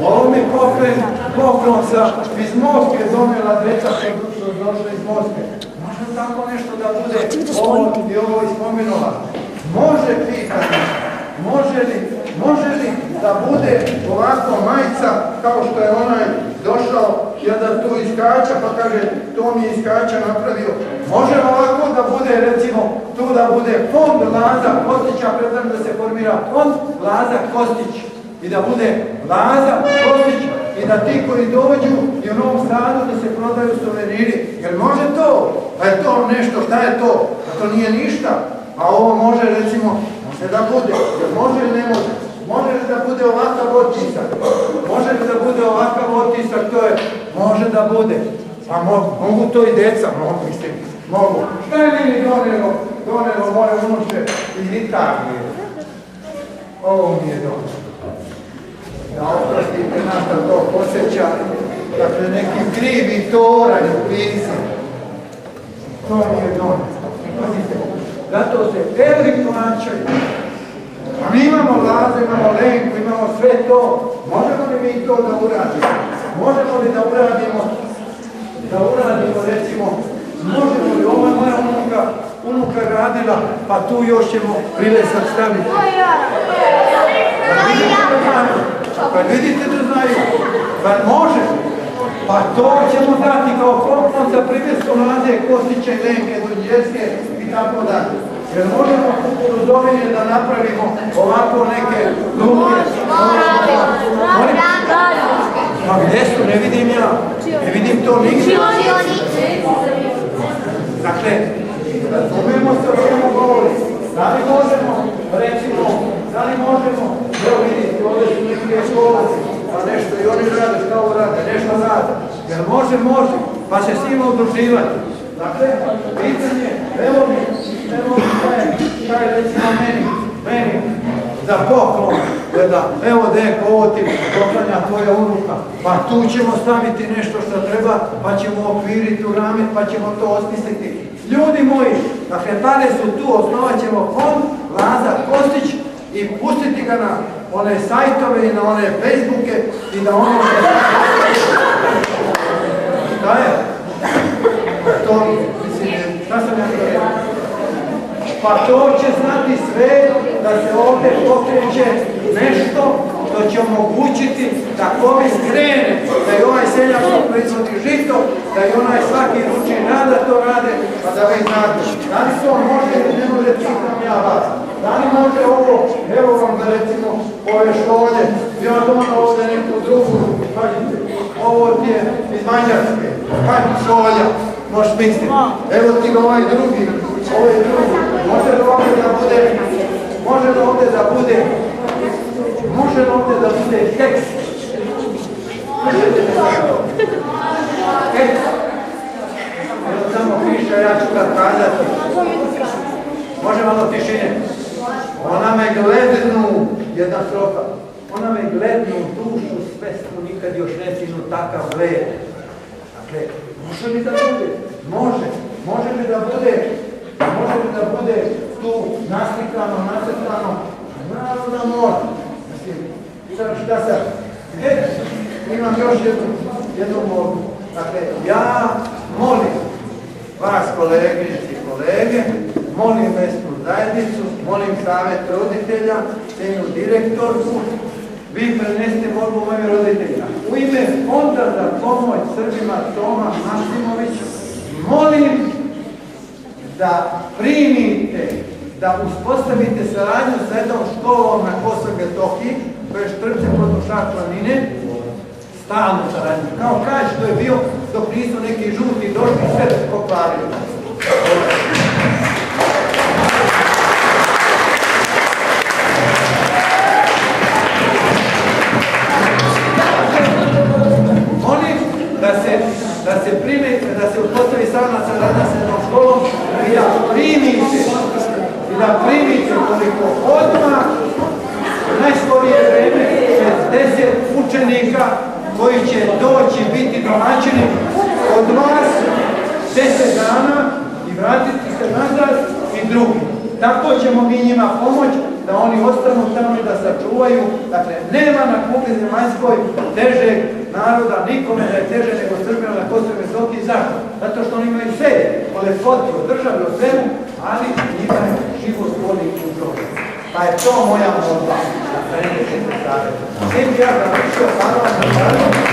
ovo mi poklon iz Moskve donijela djeca što su došli iz Moskve. Može tako nešto da bude i ovo ispomenula? Može pitanje, može li da bude ovako majica kao što je onaj došao jedan tu iskača pa kaže to mi je iskača napravio. Može ovako da bude recimo tu da bude fond Laza Kostića, predam da se formira fond Laza Kostić. I da bude Laza Kostić i da ti koji dođu i u Novom Sadu da se prodaju suveniri. Jer može to? Pa je to nešto, šta je to? Pa to nije ništa. A ovo može recimo, može da bude. Jer može ili ne može? Može li da bude ovakav otisak? Može li da bude ovakav otisak? To je, može da bude. Pa mogu to i deca, mogu. Šta je Lili donelo moje unuče iz Italije? Ovo mi je donelo. Da oprostite nas da to posjeća, dakle neki krivi toranj u pismu. To mi je donijelo. Zato se Eli plaćaju. A mi imamo Lazu, imamo Lenku, imamo sve to. Možemo li mi to da uradimo? Možemo li da uradimo recimo, možemo li, ovo je moja unuka radila, pa tu još ćemo prilesak staviti. Pa vidite da znaju, pa može, pa to ćemo dati kao poklon za privesku Laze Kostića i Lenke Dunđerske i tako dalje. Jer možemo kukuruzovine da napravimo ovako neke luke. Pa gdje su, ne vidim ja, ne vidim to nigdje. Dakle, razumijemo se o čemu govori. Da li možemo, recimo, evo vidite, ovdje su neke školaci, pa nešto i oni rade, šta ovo rade, nešto rade. Jer može, pa će s njima udruživati. Dakle, pitanje, evo mi šta je recimo meni za poklon, gleda, evo deko, ovo ti poklanja tvoja unuka, pa tu ćemo staviti nešto što treba, pa ćemo okviriti u ramet, pa ćemo to osmisliti. Ljudi moji, dakle, pare su tu, osnovat ćemo fond Laza Kostić i pustiti ga na one sajtove i na one Facebooke i da ono što... Šta je? To, mislim, šta sam ja to rekao? Pa to će znati sve da se ovdje pokreće nešto što će omogućiti da Kovilj skrene, da i ovaj seljak što proizvodi žito, da i onaj svaki ručni rad da to rade, pa da vi znate. Da li to može ili ne može, pitam ja vas. Da li može ovo, evo vam da recimo ove šolje, ja doma ovdje neku drugu, kažete, ovo ti je iz Mađarske, kako šolja, možeš misliti, evo ti ga ovaj drugi, može li ovdje da bude, tekst. Tekst. Evo samo piše, ja ću ga kazati. Može malo tišine. Ona me glednu, jedna strofa, ona me glednu dušu svesnu, nikad još ne sinu takav gled. Dakle, može li da bude? Može li da bude tu naslikano, nacrtano? Naravno da mora. Šta sad? Imam još jednu molbu. Dakle, ja molim vas, koleginice i kolege, molim mjesnu zajednicu, molim savjet roditelja, njenu direktorku, vi prenesite molbu mojim roditelja. U ime Fonda za pomoć Srbima Toma Maksimovića molim da primite, da uspostavite saradnju sa jednom školom na Kosovo i Metohiji, to je Štrpce Potočar planine, stalnu saradnju. Kao kraj što je bio dok nisu neki žuti došli i sve pokvarili. Molim da se uspostavi stalna saradnja sa jednom školom i da primite koliko odmah u najskorije vreme 60 učenika koji će doći biti domaćini od vas 10 dana i vratiti se nazad i drugi. Tako ćemo mi njima pomoći da oni ostanu tamo i da sačuvaju. Dakle, nema na kugli zemaljskoj težeg naroda, nikome da je teže nego Srbima na Kosovu i Metohiji. Zašto? Zato što oni imaju sve o lepoti, o državi, o svemu, ali njima je život bolji u čovjeku. Pa je to moja molba da prenesete savjet. Svim ja završio, hvala vam na